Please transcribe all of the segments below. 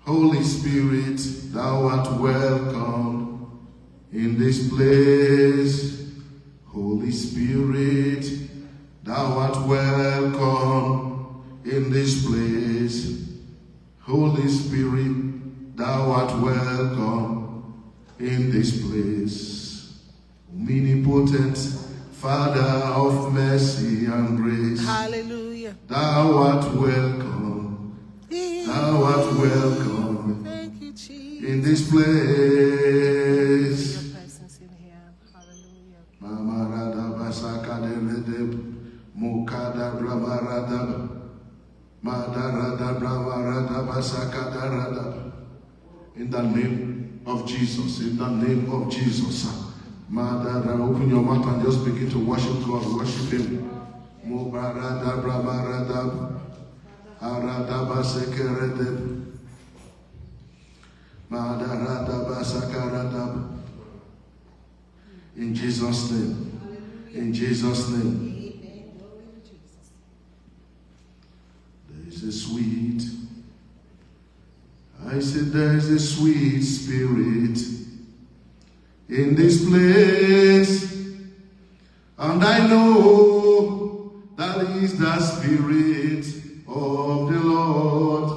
Holy Spirit, thou art welcome in this place. Holy Spirit, thou art welcome in this place. Holy Spirit, thou art welcome in this place. Omnipotent Father of mercy and grace. Hallelujah. Thou art welcome. Thou art welcome. Thank you, Jesus. In this place. Your presence in here. Hallelujah. Mamarada basaka de mukada bramarada madarada bramarada basaka darada. In the name of Jesus. In the name of Jesus. Madara, open your mouth and just begin to worship God. Worship Him. Mubarada bramarada. Aradaba sekerede Madarada sakarada. In Jesus' name. In Jesus' name. There is a sweet, I said there is a sweet spirit in this place, and I know that is the spirit of the Lord.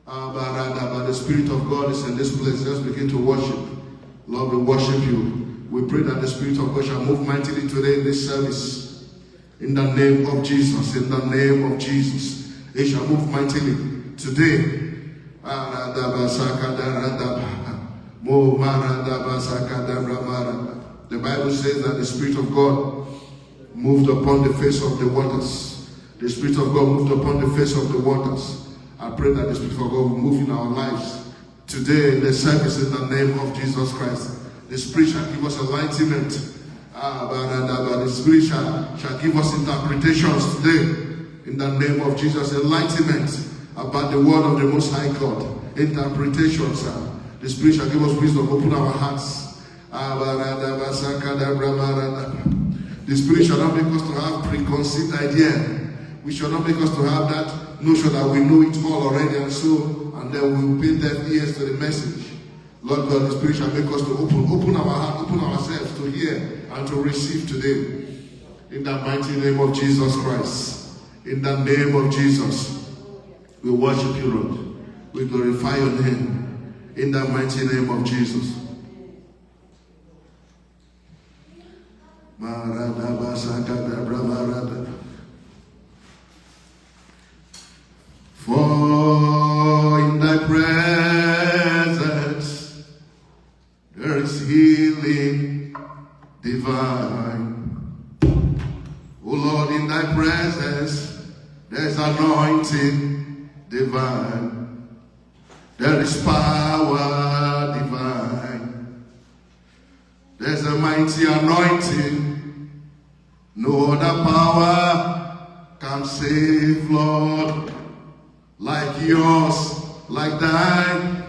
But the Spirit of God is in this place. Let's begin to worship. Lord, we worship you. We pray that the Spirit of God shall move mightily today in this service. In the name of Jesus. In the name of Jesus. It shall move mightily today. The Bible says that the Spirit of God moved upon the face of the waters. The Spirit of God moved upon the face of the waters. I pray that the Spirit of God will move in our lives today in the service in the name of Jesus Christ. The Spirit shall give us enlightenment. The Spirit shall give us interpretations today in the name of Jesus. Enlightenment about the word of the Most High God. Interpretations. The Spirit shall give us wisdom. Open our hearts. The Spirit shall not make us to have preconceived idea. We shall not make us to have that notion that we know it all already and then we will pay deaf ears to the message. Lord God, the Spirit shall make us to open our heart, open ourselves to hear and to receive today. In the mighty name of Jesus Christ. In the name of Jesus. We worship you, Lord. We glorify your name. In the mighty name of Jesus. For in thy presence there is healing divine. O Lord, in thy presence there is anointing divine. There is power divine. There's a mighty anointing. No other power can save, Lord, like yours, like thine.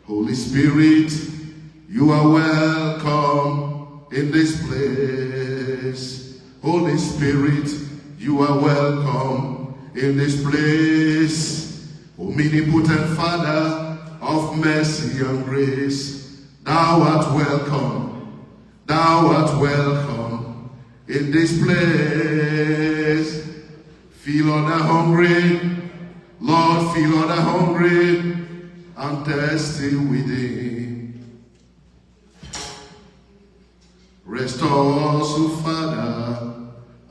Holy Spirit, you are welcome in this place. Holy Spirit, you are welcome in this place. Omnipotent Father of mercy and grace, thou art welcome. Thou art welcome in this place. Feel all the hungry, Lord, feel all the hungry and thirsty within. Restore us, O Father,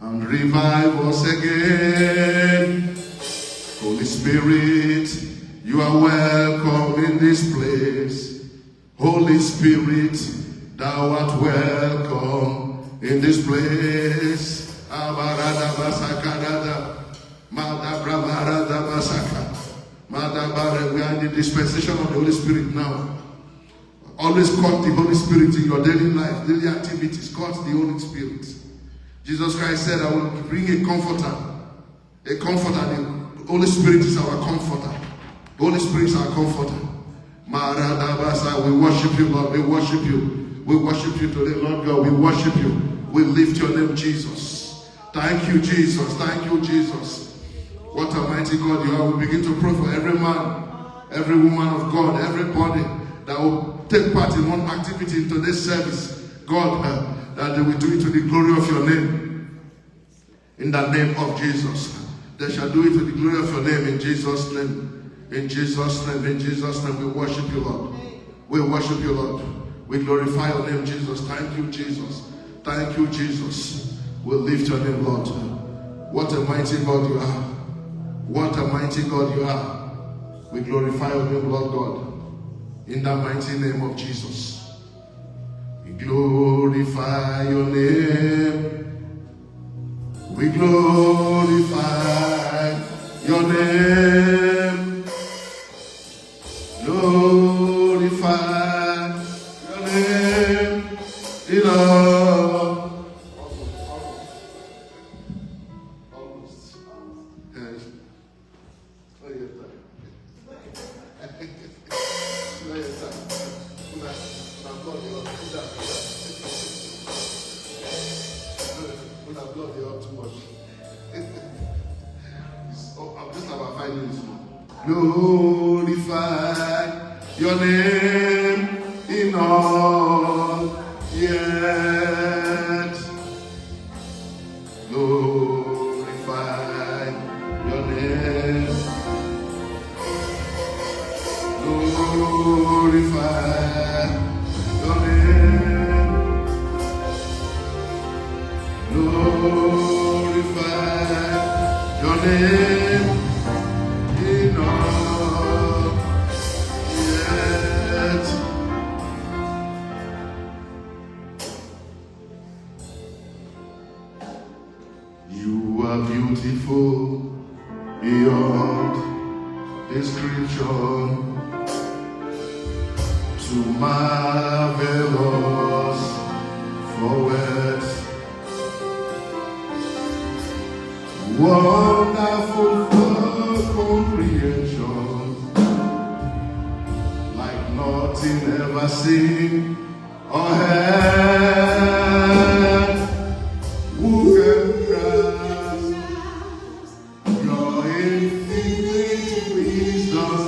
and revive us again. Holy Spirit, you are welcome in this place. Holy Spirit, thou art welcome in this place. We are in the dispensation of the Holy Spirit now. Always court the Holy Spirit in your daily life, daily activities. Court the Holy Spirit. Jesus Christ said, I will bring a comforter. A comforter. The Holy Spirit is our comforter. The Holy Spirit is our comforter. We worship you, Lord. We worship you. We worship you today, Lord God. We worship you. We lift your name, Jesus. Thank you, Jesus. Thank you, Jesus. What a mighty God you are. We begin to pray for every man, every woman of God, everybody that will take part in one activity in today's service, God, that they will do it to the glory of your name. In the name of Jesus. They shall do it to the glory of your name in Jesus' name. In Jesus' name, in Jesus' name, we worship you, Lord. We worship you, Lord. We glorify your name, Jesus. Thank you, Jesus. Thank you, Jesus. We lift your name, Lord. What a mighty God you are. What a mighty God you are. We glorify your name, Lord God. In the mighty name of Jesus. We glorify your name. We glorify your name. Glorify your name. In all. Almost. Yes. Oh, yes, sir. No, yes, sir. Put that blood here up too much. I'm just about 5 minutes more. Glorify your name in all yet. Glorify your name. Glorify your name. Glorify your name in all yet. You are beautiful beyond description, too marvelous for words. Wonderful for comprehension, like nothing ever seen or heard. Who can grasp your infinite wisdom?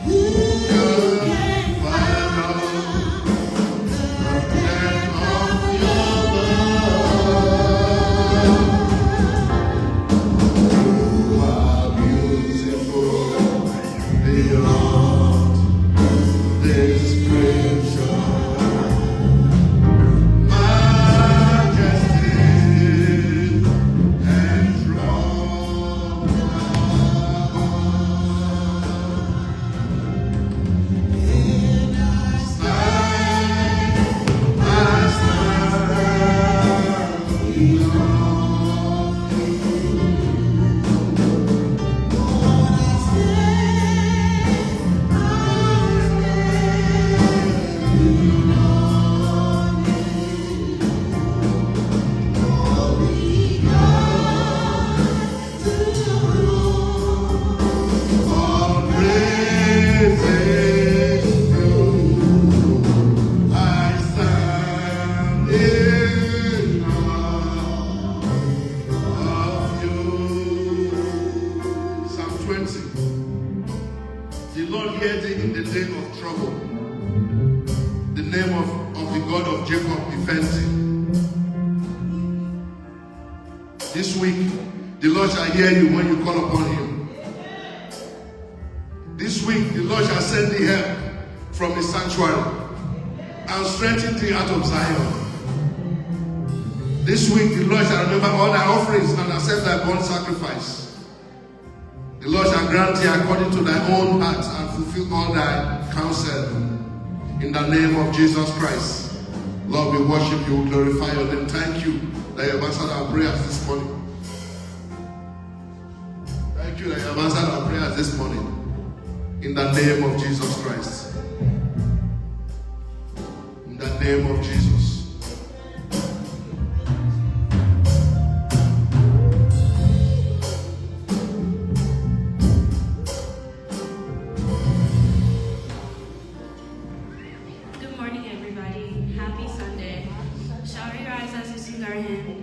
Who can fathom the depth of your love? You are beautiful beyond description. Majesty enthroned in our sight, I stand in awe of you. Lord, I stand in awe of you. Holy God, to whom all praises due, I stand in awe of you. Psalm 20. The Lord heard thee in the day of trouble. The name of the God of Jacob defends thee. This week, the Lord shall hear you when you call upon him. This week, the Lord shall send thee help from his sanctuary and strengthen thee out of Zion. This week, the Lord shall remember all thy offerings and accept thy burnt sacrifice. The Lord shall grant thee according to thy own heart and fulfill all thy counsel. In the name of Jesus Christ. Lord, we worship you, we glorify your name. Thank you that you have answered our prayers this morning. Thank you that you have answered our prayers this morning. In the name of Jesus Christ. In the name of Jesus. Good morning, everybody. Happy Sunday. Shower your eyes as we sing our hymn.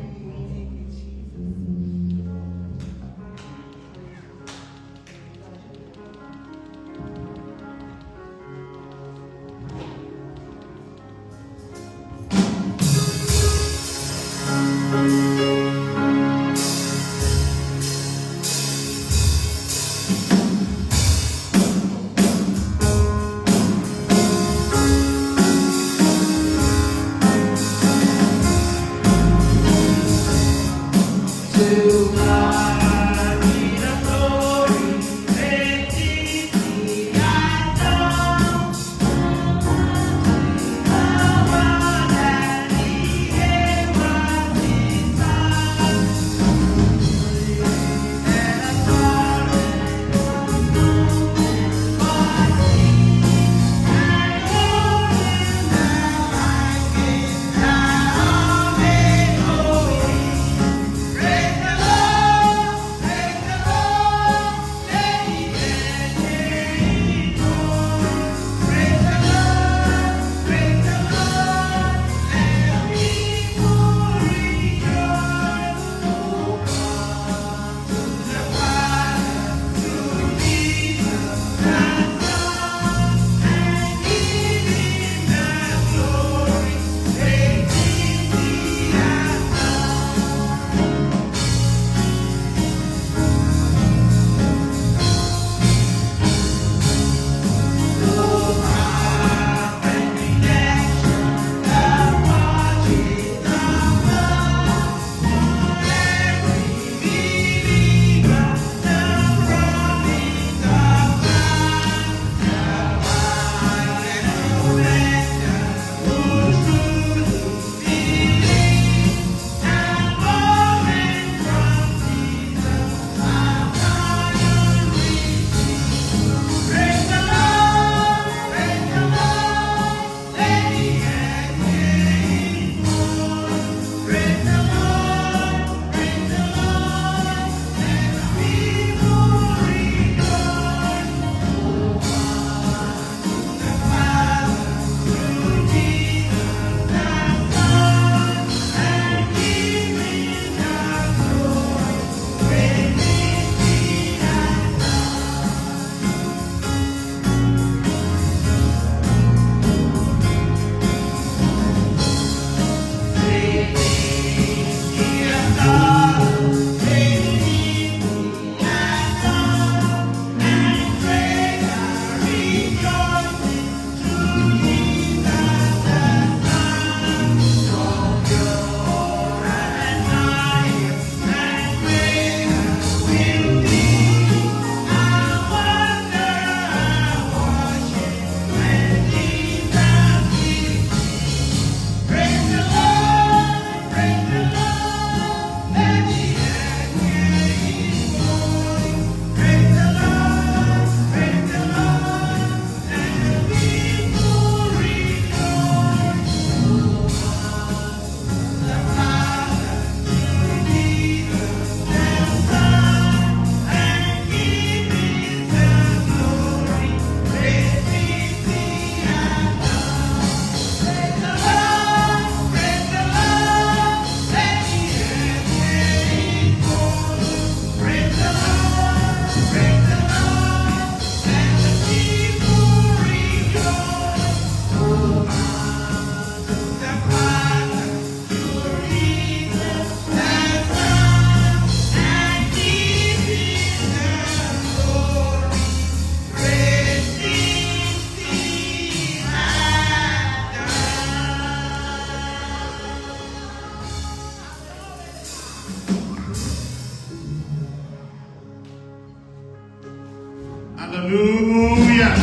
Hallelujah.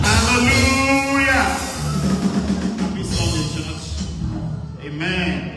Hallelujah. Happy Sunday, church. Amen.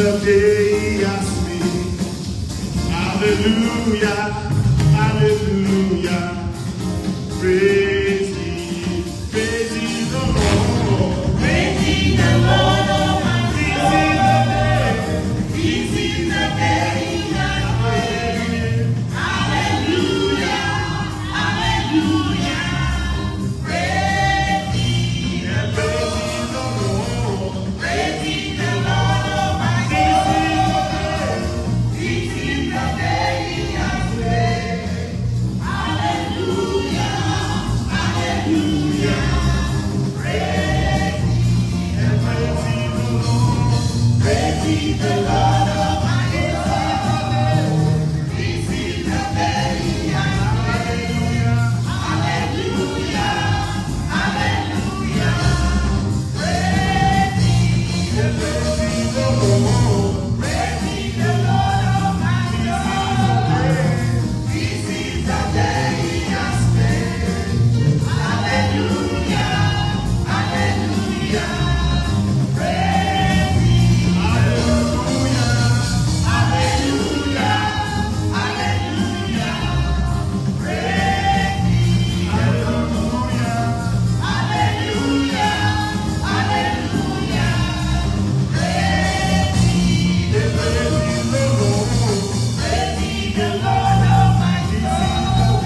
the day he has made. Hallelujah, hallelujah. Praise ye the Lord. Praise ye the Lord, oh my soul. This is the day he has made. Hallelujah, hallelujah. Praise ye the Lord. Praise ye the Lord, oh my soul. This is the day he has made. Hallelujah, hallelujah. Praise ye the Lord. Praise ye the Lord, oh my soul. This is the day he has made. Hallelujah, hallelujah. Praise ye the Lord. Praise ye the Lord, oh my soul. This is the day he has made. Hallelujah, hallelujah. Praise ye hallelujah, hallelujah, hallelujah. Praise ye hallelujah, hallelujah, hallelujah. Praise ye the Lord. Praise ye the Lord, oh my soul.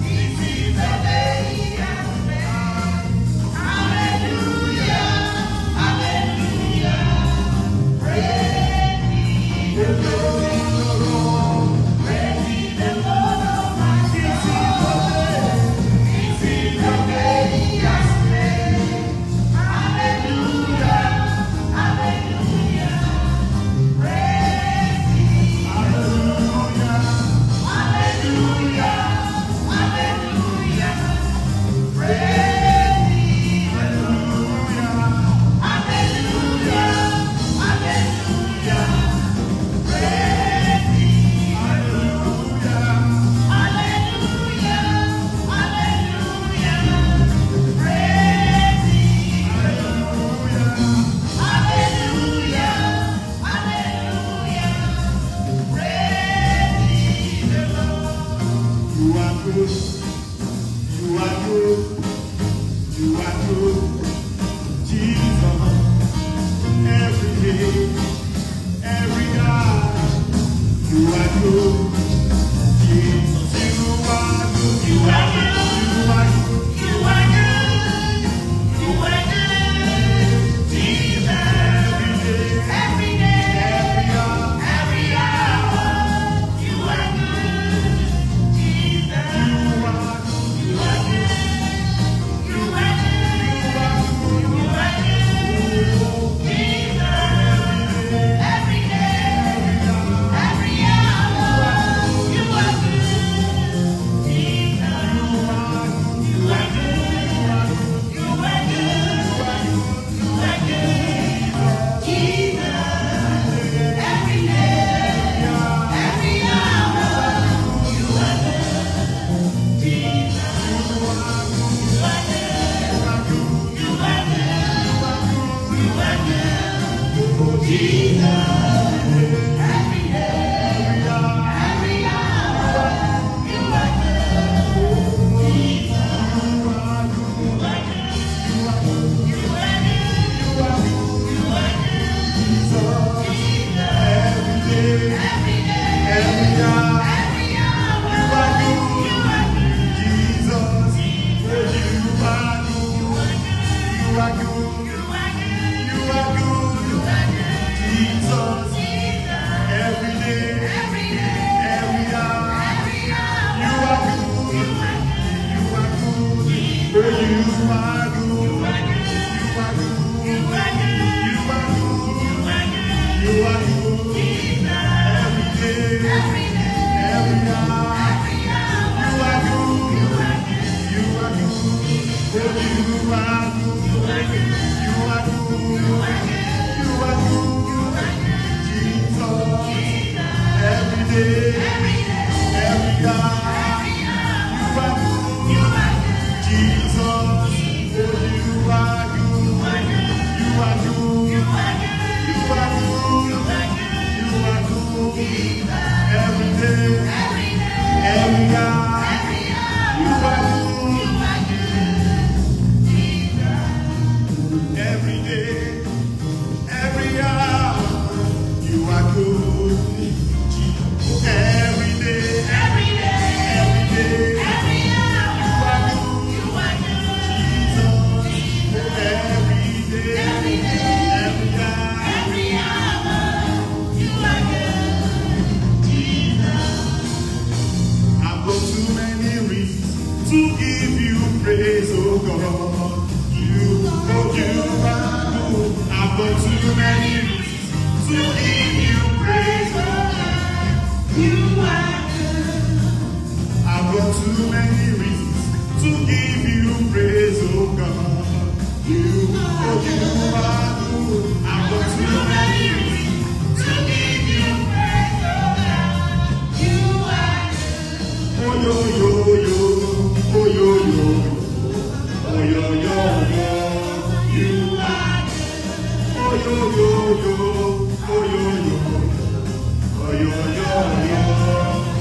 This is the day he has made. Hallelujah, hallelujah. Praise ye the Lord. Praise ye the Lord, oh my soul. This is the day he has made. Hallelujah, hallelujah. Praise ye hallelujah, hallelujah, hallelujah. Praise ye hallelujah, hallelujah, hallelujah. Praise ye hallelujah, hallelujah, hallelujah. Praise ye hallelujah, hallelujah, hallelujah. Praise ye the Lord. You are good, you are good, you are good, Jesus. Every day, every night, you are good, Jesus. You are good, you are good, you are good, you are good, you are good, Jesus. Every day, every hour, every hour, you are good, Jesus. You are good, you are good, you are good, you are good, Jesus. Every day, every hour. give you praise, oh God. You are good. I've got too many reasons to give you praise, oh God. You are good. I've got too many reasons to give you praise, oh God. You are good. Oh yo yo yo, oh yo yo, oh yo yo yo. You are good. Oh yo yo yo, oh yo yo, oh yo yo yo.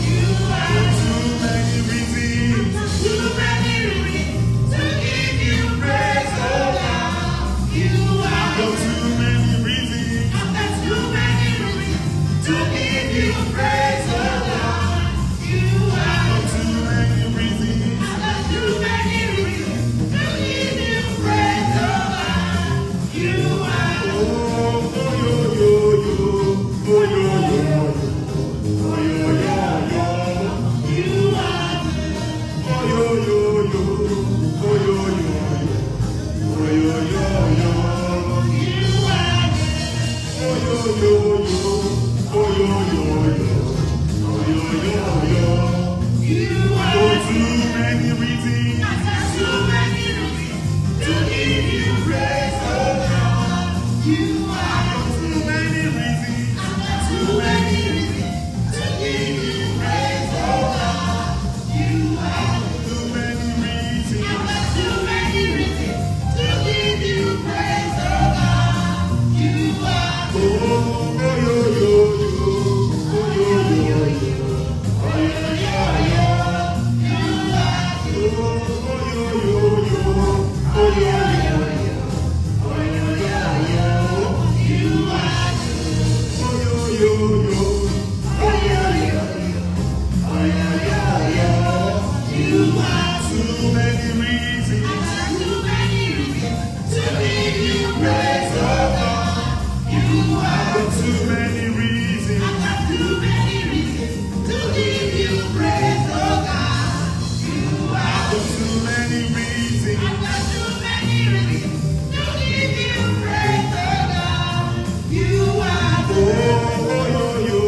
You are too many reasons, too many reasons to give you praise, oh God. You are good. Too many reasons, too many reasons to give you praise, oh God. You are too many reasons, too many reasons to give you praise, oh God. You are oh yo yo yo, oh yo yo, oh yo yo yo. You are oh yo yo yo, oh yo yo yo, oh yo yo yo. You are oh yo yo yo, oh yo yo yo, oh yo yo yo. You are too many reasons, too many reasons to give you praise, oh God. You are too many reasons, too many reasons to give you praise, oh God. You are too many reasons, too many reasons to give you praise, oh God. You are oh yo yo yo, oh yo yo yo, oh yo yo yo. You are oh yo yo yo, oh yo yo yo, oh yo yo yo. You are oh yo yo yo, oh yo yo yo, oh yo yo yo. You are too many reasons, too many reasons to give you praise, oh God. You are too many reasons, too many reasons to give you praise, oh God. You are too many reasons, too many reasons to give you praise, oh God. You are oh yo yo.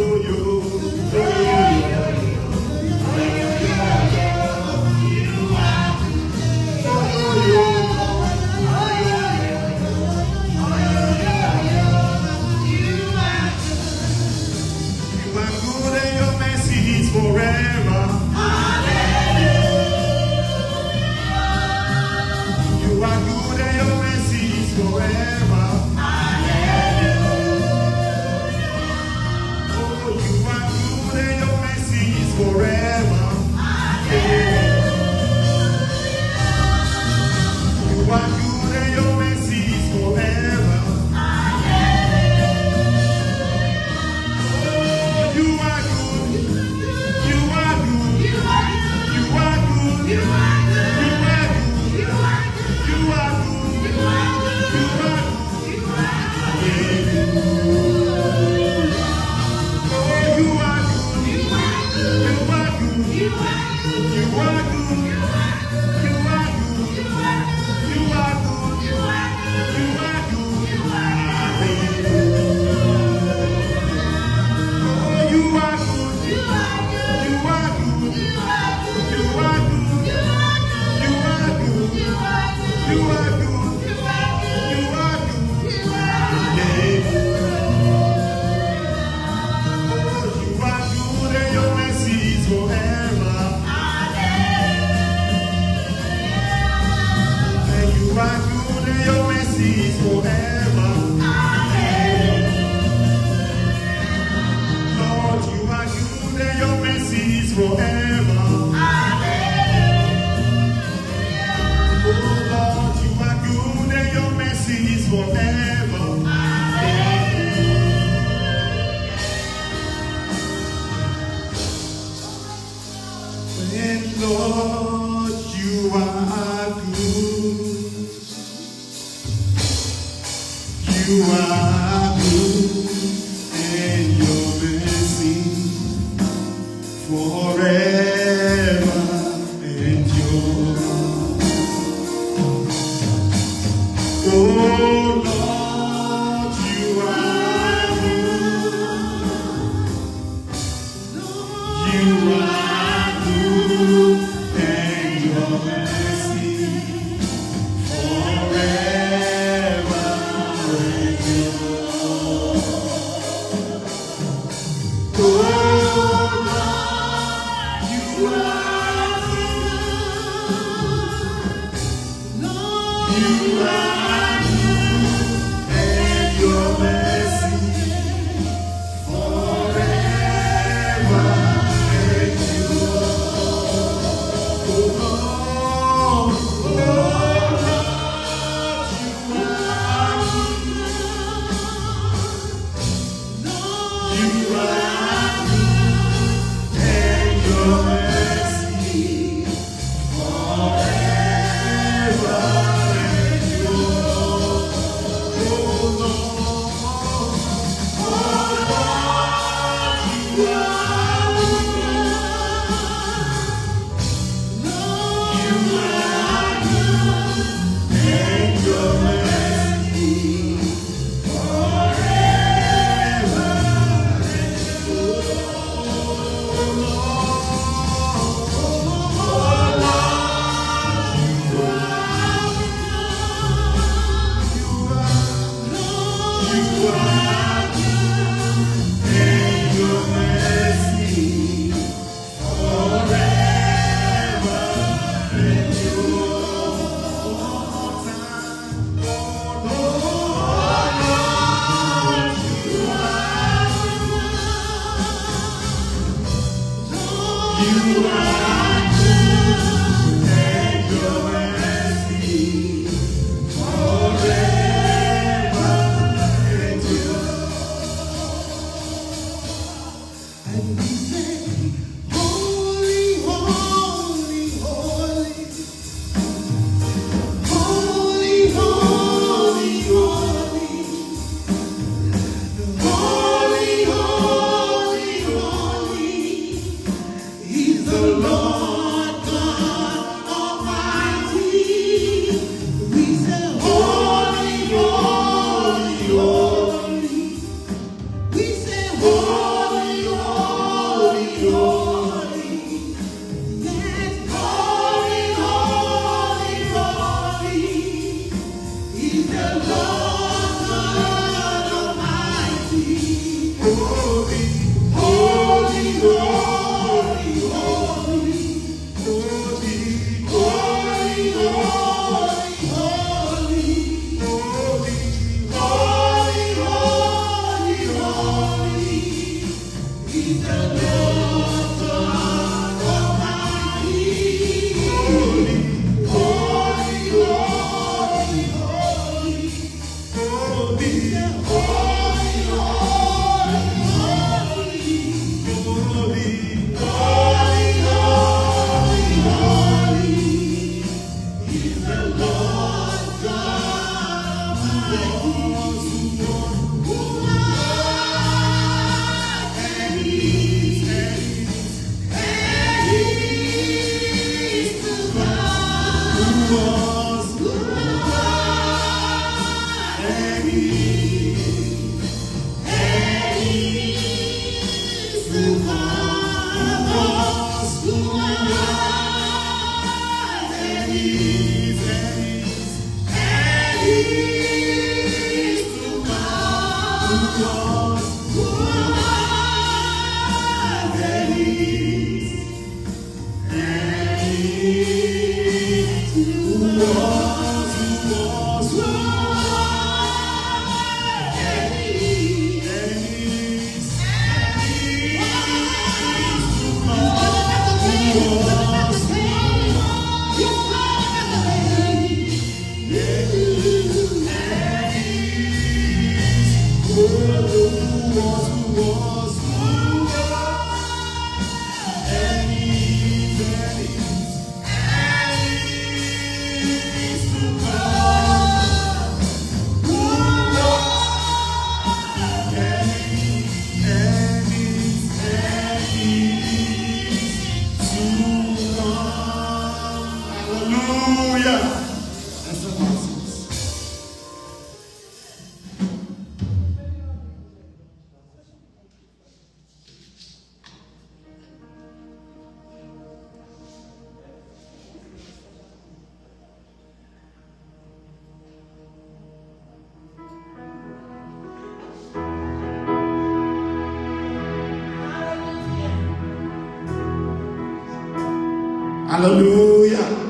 Hallelujah.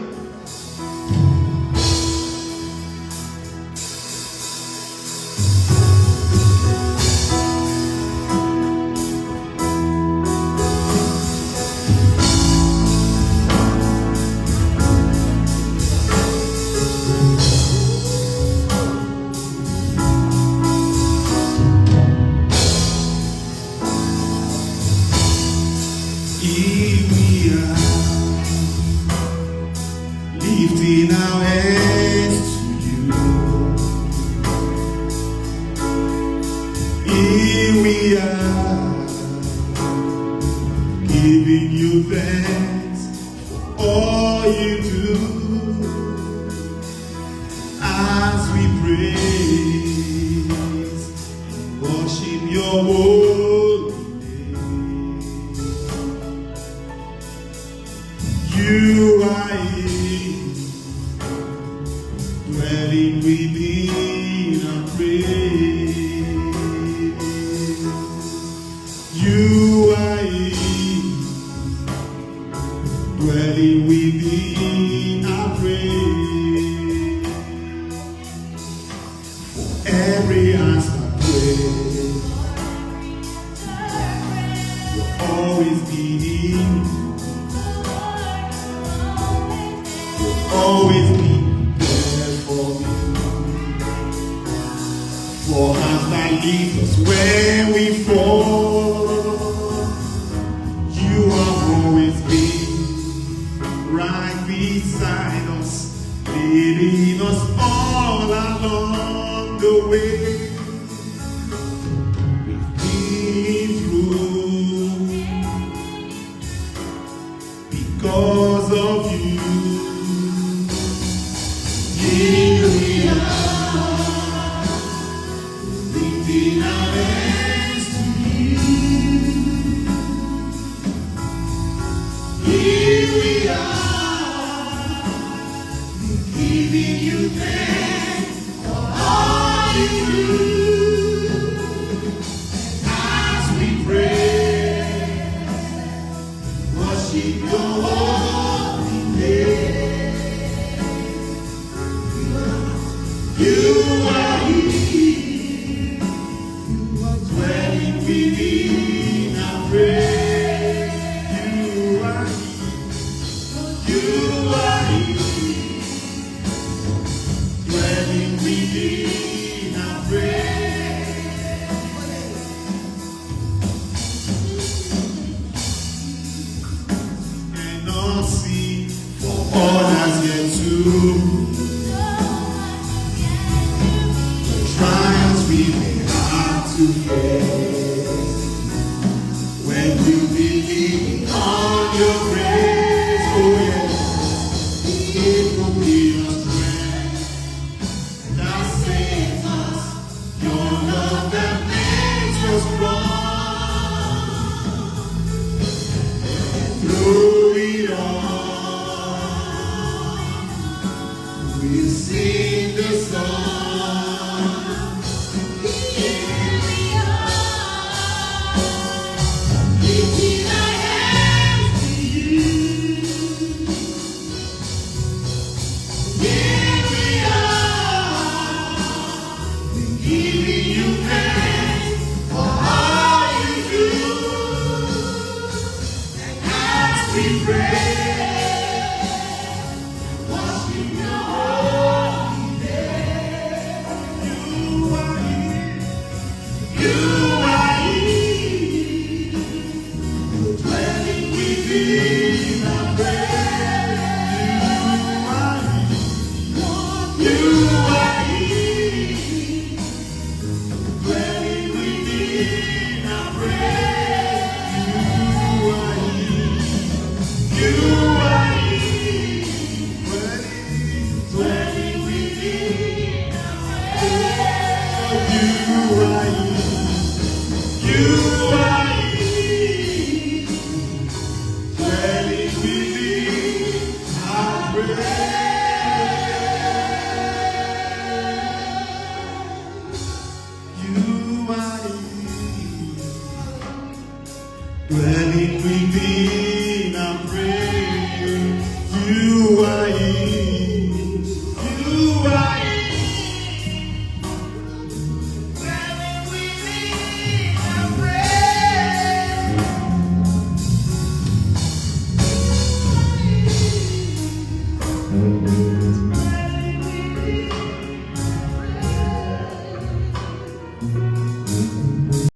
are giving you thanks for all you do as we praise, worship your holy name. You are here, dwelling within our praise. You are here, dwelling within our praise. For every answer prayer, you're always leading, always be there for me. For hands that lead us when we fall, you have always been right beside us, leading us all along the way. We've been through because of you. Here we are, lifting our hands to you. Here we are, giving you thanks for all you do. As we pray, worship your holy name. You are here, dwelling within our praise. You are here, dwelling within our praise. Cannot see for all that's yet to. Trials we may have to face when you believe on your grace. Oh yes, it will be your strength that saves us, your love that makes us strong. Through it all, we sing the song. Giving you thanks for all you do. And as we pray, worship your holy name. You are here, dwelling within our praise. You are here, dwelling within our praise. You are here, dwelling within our praise. You are here, dwelling within our praise. You are here, dwelling within our praise. You are here, dwelling within our praise.